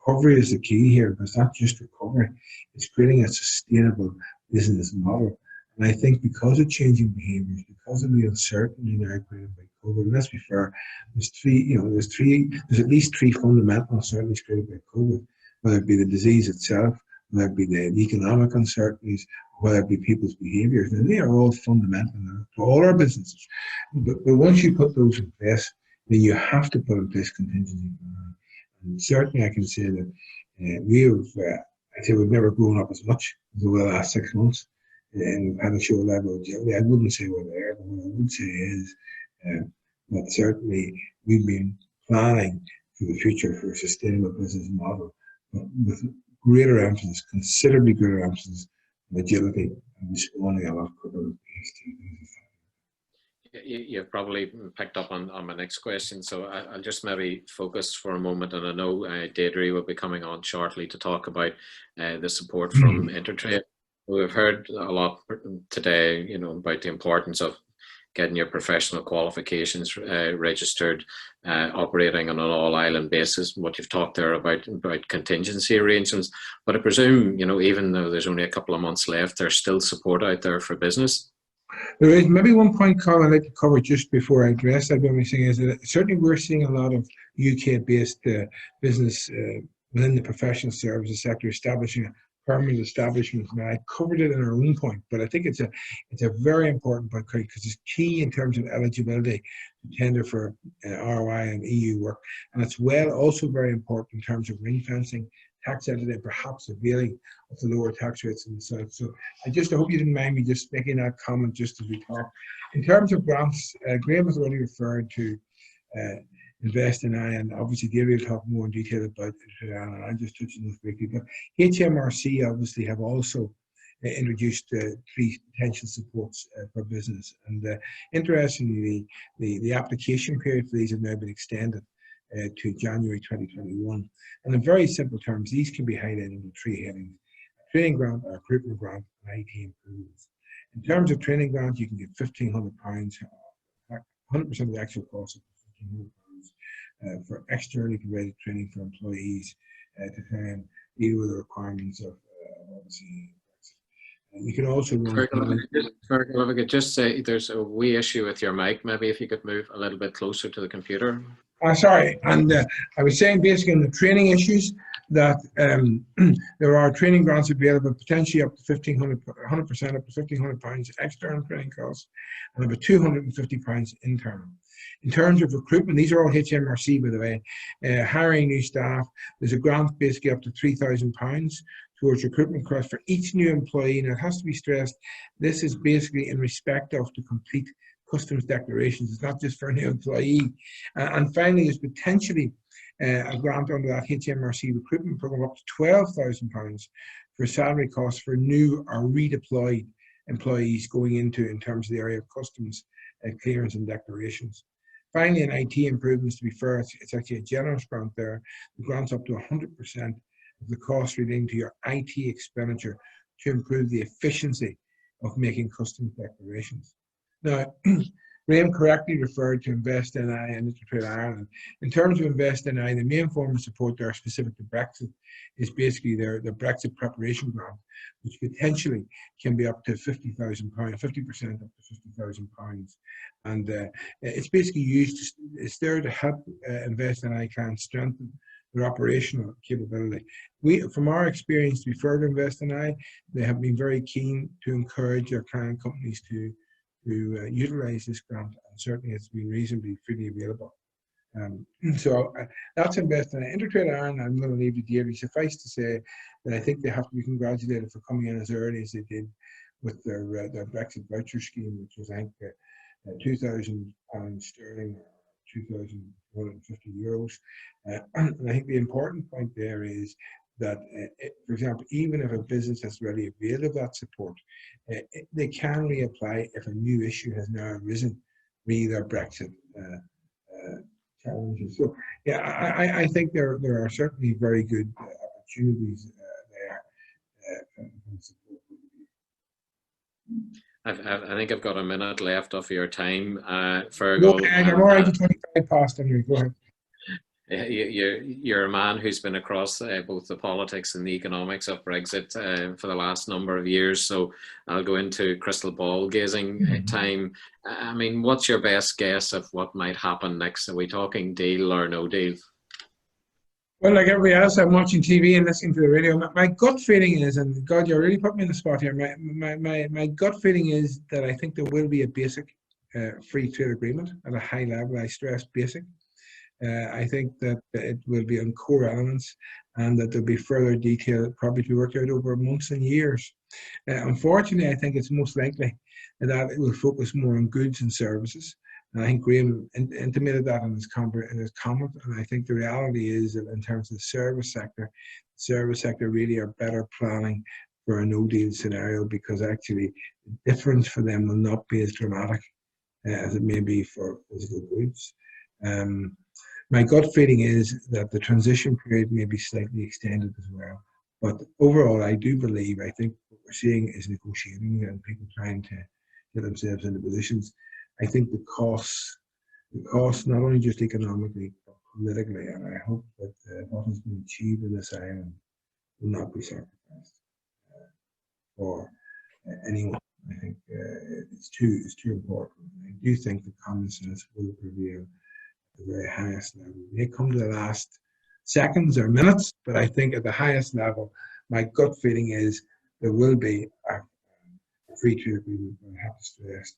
recovery is the key here, but it's not just recovery, it's creating a sustainable business model. And I think because of changing behaviours, because of the uncertainty now created by COVID, and let's be fair, there's at least 3 fundamental uncertainties created by COVID, whether it be the disease itself, whether it be the economic uncertainties, whether it be people's behaviours, and they are all fundamental to all our businesses. But once you put those in place, then you have to put in place contingency planning. And certainly I can say that I'd say we've never grown up as much as over the last 6 months. And we've had a show level of agility. I wouldn't say we're there, but what I would say is that certainly we've been planning for the future for a sustainable business model, but with greater emphasis, considerably greater emphasis on agility and responding a lot quicker to things. You've probably picked up on my next question, so I'll just maybe focus for a moment, and I know 𝗣𝗘𝗔𝗞𝗘𝗥𝗦 will be coming on shortly to talk about the support from InterTrade. We've heard a lot today, about the importance of getting your professional qualifications registered, operating on an all-island basis. What you've talked there about contingency arrangements, but I presume, even though there's only a couple of months left, there's still support out there for business. There is maybe one point, Colin, I'd like to cover just before I address that. What I'm saying is that certainly we're seeing a lot of UK-based business within the professional services sector establishing permanent establishments. Now, I covered it in our own point, but I think it's a very important point because it's key in terms of eligibility to tender for ROI and EU work, and it's also very important in terms of ring fencing, tax entity, and perhaps availing of the lower tax rates in the south. So I hope you didn't mind me just making that comment just as we talk. In terms of grants, Graeme has already referred to Invest in I, and obviously 𝗣𝗑𝗓 will talk more in detail about it, and I'll just touch on this briefly. But HMRC obviously have also introduced 3 potential supports for business. And interestingly, the application period for these have now been extended to January 2021. And in very simple terms, these can be highlighted in 3 headings: training grant, a recruitment grant, and IT improvements. In terms of training grant, you can get £1,500, 100% of the actual cost of £1,500 for externally provided training for employees to try and deal with the requirements of obviously Brexit. You can also run. Feargal, if I could just say, there's a wee issue with your mic. Maybe if you could move a little bit closer to the computer. Sorry, and I was saying basically in the training issues that there are training grants available potentially up to 1,500, 100% up to £1,500 external training costs, and about £250 internal. In terms of recruitment, these are all HMRC, by the way. Hiring new staff, there's a grant basically up to £3,000 towards recruitment costs for each new employee. Now, it has to be stressed, this is basically in respect of the complete customs declarations. It's not just for a new employee. And finally, there's potentially a grant under that HMRC recruitment program up to £12,000 for salary costs for new or redeployed employees going into, in terms of the area of customs clearance and declarations. Finally, in IT improvements, to be fair, it's actually a generous grant there. The grant's up to 100% of the cost relating to your IT expenditure to improve the efficiency of making customs declarations. Now, Graeme correctly referred to Invest NI and InterTradeIreland. In terms of Invest NI, the main form of support there specific to Brexit is basically their Brexit preparation grant, which potentially can be up to £50,000, 50% up to £50,000. And it's basically used, it's there to help Invest NI clients strengthen their operational capability. From our experience, to be fair to Invest NI, they have been very keen to encourage their client companies to utilise this grant, and certainly it's been reasonably freely available. So that's Invest in InterTradeIreland. I'm going to leave it to you. Suffice to say that I think they have to be congratulated for coming in as early as they did with their Brexit voucher scheme, which was, I think, £2,000 sterling or €2,150. And I think the important point there is that, for example, even if a business has already availed of that support, they can reapply if a new issue has now arisen, re their Brexit challenges. So, yeah, I think there are certainly very good opportunities there. I think I've got a minute left of your time, Feargal. I'm already 25 past, anyway. Go ahead. You're a man who's been across both the politics and the economics of Brexit for the last number of years, so I'll go into crystal ball gazing time. I mean, what's your best guess of what might happen next? Are we talking deal or no deal? Well, like everybody else, I'm watching TV and listening to the radio. My gut feeling is, and God, you really put me in the spot here, my gut feeling is that I think there will be a basic free trade agreement at a high level. I stress basic. I think that it will be on core elements, and that there'll be further detail probably to be worked out over months and years. Unfortunately, I think it's most likely that it will focus more on goods and services. And I think Graeme intimated that in his comment, and I think the reality is that in terms of the service sector really are better planning for a no-deal scenario, because actually the difference for them will not be as dramatic as it may be for physical goods. My gut feeling is that the transition period may be slightly extended as well. But overall, I do believe, I think what we're seeing is negotiating and people trying to get themselves into positions. I think the costs not only just economically, but politically, and I hope that what has been achieved in this island will not be sacrificed for anyone. I think it's too important. I do think the common sense will prevail. The very highest level. It may come to the last seconds or minutes, but I think at the highest level, my gut feeling is there will be a free trade agreement. I have to stress,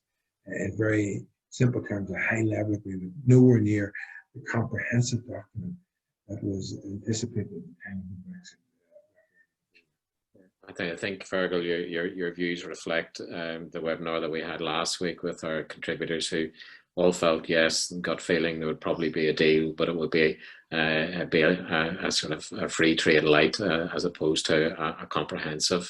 in very simple terms, a high-level agreement, nowhere near the comprehensive document that was anticipated at the time of the Brexit. I think Feargal, your views reflect the webinar that we had last week with our contributors who all felt, yes, gut feeling there would probably be a deal, but it would be be a sort of a free trade light as opposed to a comprehensive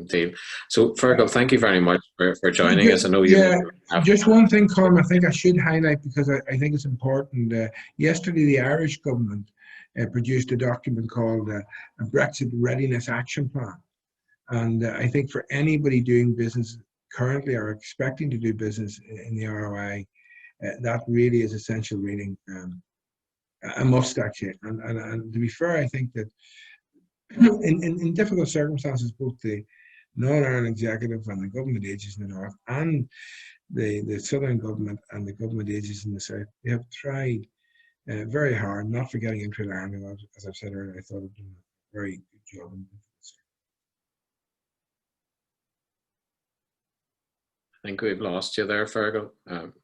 deal. So Feargal, thank you very much for joining us. I know you just one thing, Colm, I think I should highlight, because I think it's important. Yesterday, the Irish government produced a document called a Brexit Readiness Action Plan. And I think for anybody doing business currently or expecting to do business in the ROI, that really is essential reading. A must, actually. And to be fair, I think that in difficult circumstances, both the Northern Ireland Executive and the government agencies in the North and the Southern government and the government agencies in the South, they have tried very hard, not forgetting InterTradeIreland, as I've said earlier. I thought it did a very good job. I think we've lost you there, Feargal.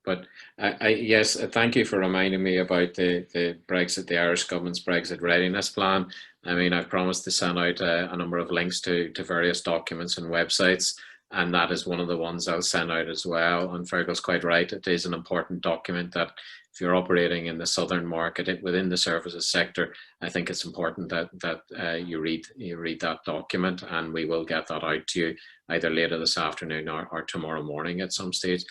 But yes, thank you for reminding me about the Brexit, the Irish government's Brexit readiness plan. I mean, I've promised to send out a number of links to various documents and websites, and that is one of the ones I'll send out as well. And Feargal's quite right; it is an important document that, if you're operating in the southern market within the services sector, I think it's important that you read that document, and we will get that out to you either later this afternoon or tomorrow morning at some stage.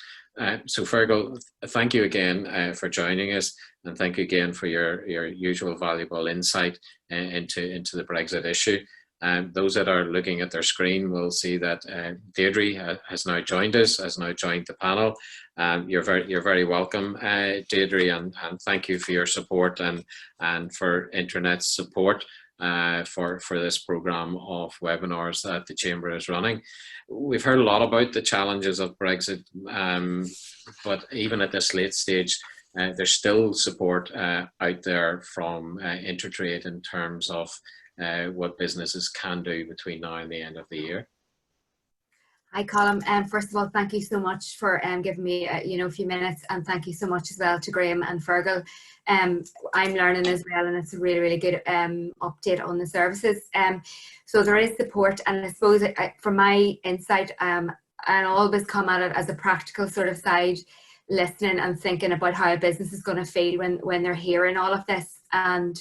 So Feargal, thank you again for joining us, and thank you again for your usual valuable insight into the Brexit issue. Those that are looking at their screen will see that Deirdre has now joined us, has now joined the panel. You're very welcome, Deirdre, and thank you for your support and for internet support for this program of webinars that the Chamber is running. We've heard a lot about the challenges of Brexit, but even at this late stage, there's still support out there from Intertrade in terms of what businesses can do between now and the end of the year. Hi, Colm. First of all, thank you so much for giving me a few minutes, and thank you so much as well to Graeme and Feargal. I'm learning as well, and it's a really good update on the services. So there is support, and I suppose from my insight, I always come at it as a practical sort of side, listening and thinking about how a business is going to feel when they're hearing all of this. And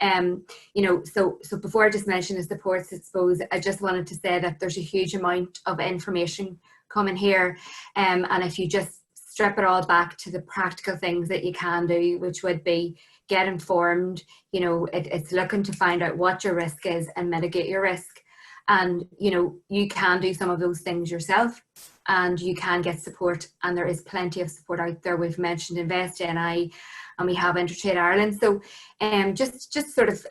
so before I just mention the supports, I suppose I just wanted to say that there's a huge amount of information coming here, and if you just strip it all back to the practical things that you can do, which would be get informed, it's looking to find out what your risk is and mitigate your risk. And you can do some of those things yourself, and you can get support, and there is plenty of support out there. We've mentioned Invest NI, and we have InterTradeIreland. So just sort of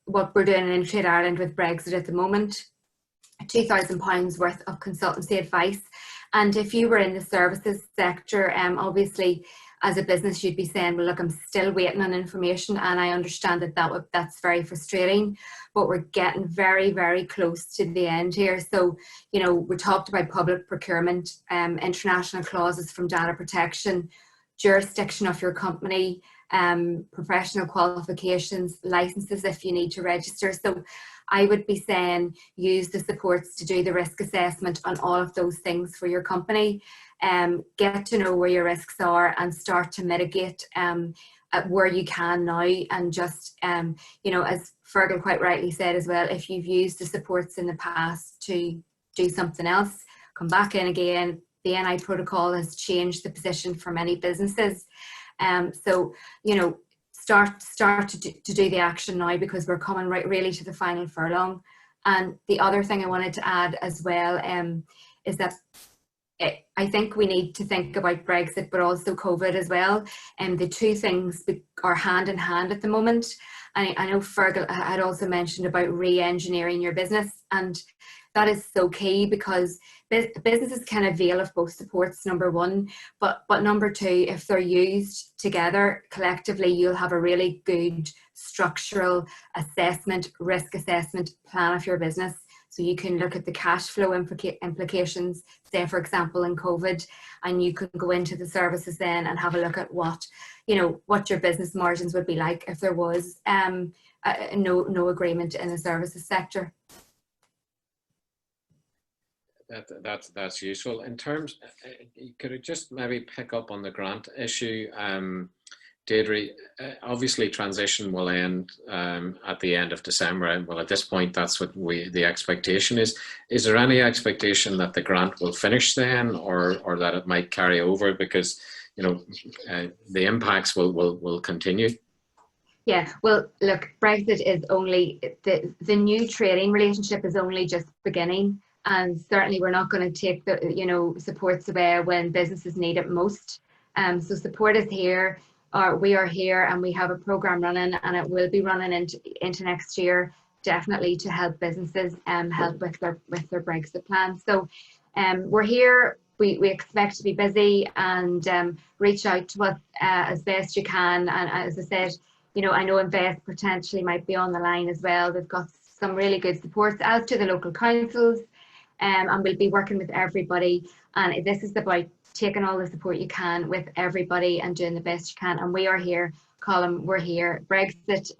what we're doing in InterTradeIreland with Brexit at the moment, £2,000 worth of consultancy advice. And if you were in the services sector, obviously as a business you'd be saying, well look, I'm still waiting on information, and I understand that's very frustrating, but we're getting very close to the end here. So we talked about public procurement, international clauses from data protection, jurisdiction of your company, professional qualifications, licenses if you need to register. So I would be saying use the supports to do the risk assessment on all of those things for your company. Get to know where your risks are and start to mitigate at where you can now. And just, as Feargal quite rightly said as well, if you've used the supports in the past to do something else, come back in again. The NI protocol has changed the position for many businesses. So, start to do the action now, because we're coming really to the final furlong. And the other thing I wanted to add as well is that I think we need to think about Brexit, but also COVID as well. And the two things are hand in hand at the moment. I know Feargal had also mentioned about re-engineering your business, and that is so key, because businesses can avail of both supports, number one, but number two, if they're used together collectively, you'll have a really good structural assessment, risk assessment plan of your business. So you can look at the cash flow implications, say for example in COVID, and you can go into the services then and have a look at what your business margins would be like if there was no agreement in the services sector. That's useful. In terms, could I just maybe pick up on the grant issue? Ďeithre, obviously transition will end at the end of December, and well, at this point, that's what the expectation is. Is there any expectation that the grant will finish then, or that it might carry over, because the impacts will continue? Yeah, well, look, Brexit is only the new trading relationship is only just beginning, and certainly we're not going to take the supports away when businesses need it most. So support is here. We are here, and we have a program running, and it will be running into next year, definitely, to help businesses help with their Brexit plans. So we're here. We expect to be busy and reach out to us as best you can. And as I said, I know Invest potentially might be on the line as well. They've got some really good supports out to the local councils, and we'll be working with everybody. And this is about taking all the support you can with everybody and doing the best you can. And we are here, Colm, we're here. Brexit,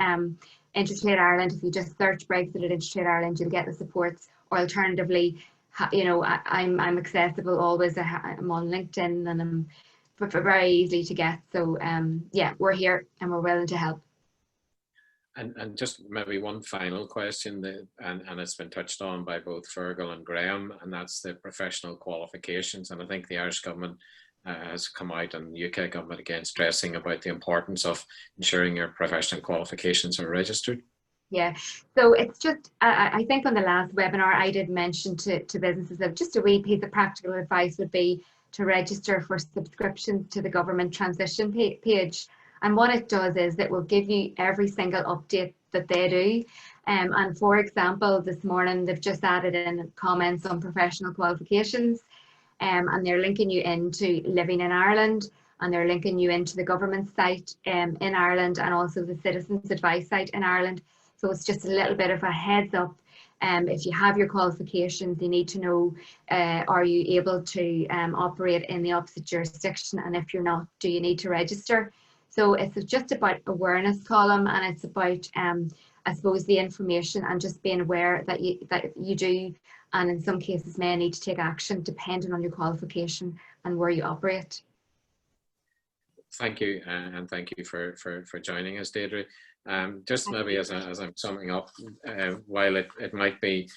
InterTradeIreland, if you just search Brexit at InterTradeIreland, you'll get the supports. Or alternatively, I'm accessible always. I'm on LinkedIn, and I'm very easy to get. So yeah, we're here and we're willing to help. And just maybe one final question, and it's been touched on by both Feargal and Graeme, and that's the professional qualifications. And I think the Irish government has come out, and the UK government again, stressing about the importance of ensuring your professional qualifications are registered. Yeah, so it's just, I think on the last webinar I did mention to businesses that just a wee piece of practical advice would be to register for subscriptions to the government transition page. And what it does is it will give you every single update that they do. And for example, this morning they've just added in comments on professional qualifications, and they're linking you into Living in Ireland, and they're linking you into the government site in Ireland, and also the Citizens Advice site in Ireland. So it's just a little bit of a heads up. If you have your qualifications, you need to know, are you able to operate in the opposite jurisdiction? And if you're not, do you need to register? So it's just about awareness, Colm, and it's about, I suppose, the information and just being aware that you do, and in some cases may need to take action depending on your qualification and where you operate. Thank you, and thank you for joining us, Ďeithre. Just maybe as I'm summing up, while it might be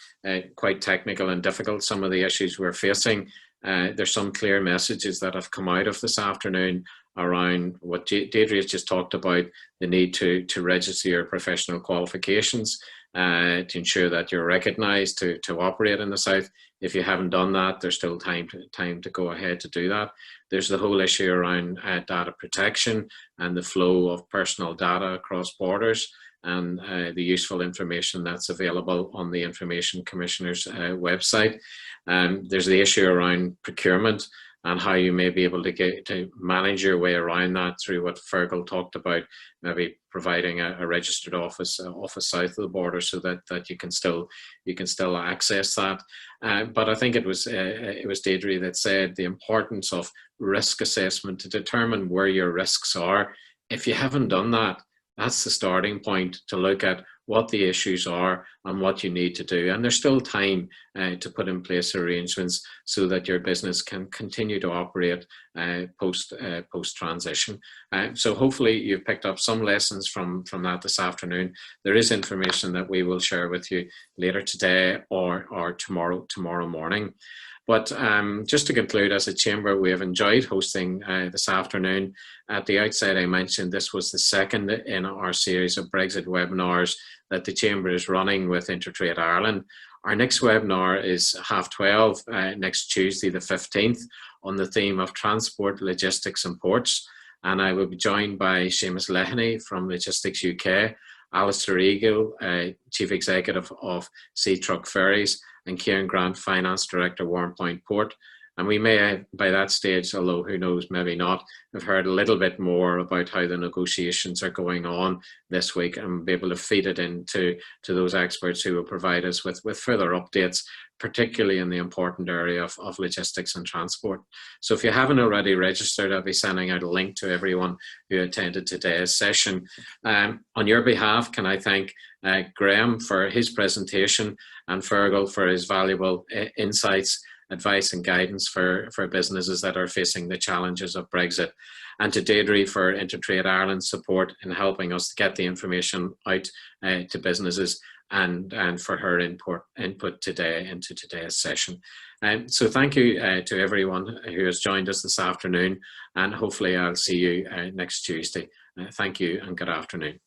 quite technical and difficult, some of the issues we're facing, there's some clear messages that have come out of this afternoon around what Ďeithre has just talked about, the need to register your professional qualifications to ensure that you're recognised to operate in the South. If you haven't done that, there's still time to go ahead to do that. There's the whole issue around data protection and the flow of personal data across borders, and the useful information that's available on the Information Commissioner's website. There's the issue around procurement and how you may be able to manage your way around that through what Feargal talked about, maybe providing a registered office south of the border, so that you can still access that. But I think it was Ďeithre that said the importance of risk assessment to determine where your risks are. If you haven't done that, that's the starting point to look at what the issues are and what you need to do. And there's still time to put in place arrangements so that your business can continue to operate post transition. So hopefully you've picked up some lessons from that this afternoon. There is information that we will share with you later today or tomorrow morning. But just to conclude, as a chamber, we have enjoyed hosting this afternoon. At the outset, I mentioned this was the second in our series of Brexit webinars that the chamber is running with InterTradeIreland. Our next webinar is 12:30 next Tuesday, the 15th, on the theme of transport, logistics and ports. And I will be joined by Seamus Leahy from Logistics UK, Alistair Eagle, Chief Executive of Sea Truck Ferries, and Kieran Grant, Finance Director, Warren Point Port. And we may, by that stage, although who knows, maybe not, have heard a little bit more about how the negotiations are going on this week, and be able to feed it into those experts who will provide us with further updates, particularly in the important area of logistics and transport. So if you haven't already registered, I'll be sending out a link to everyone who attended today's session. On your behalf, can I thank Graeme for his presentation and Feargal for his valuable insights. advice and guidance for businesses that are facing the challenges of Brexit, and to Deirdre for InterTradeIreland's support in helping us get the information out to businesses, and for her input today into today's session. So thank you to everyone who has joined us this afternoon, and hopefully I'll see you next Tuesday. Thank you and good afternoon.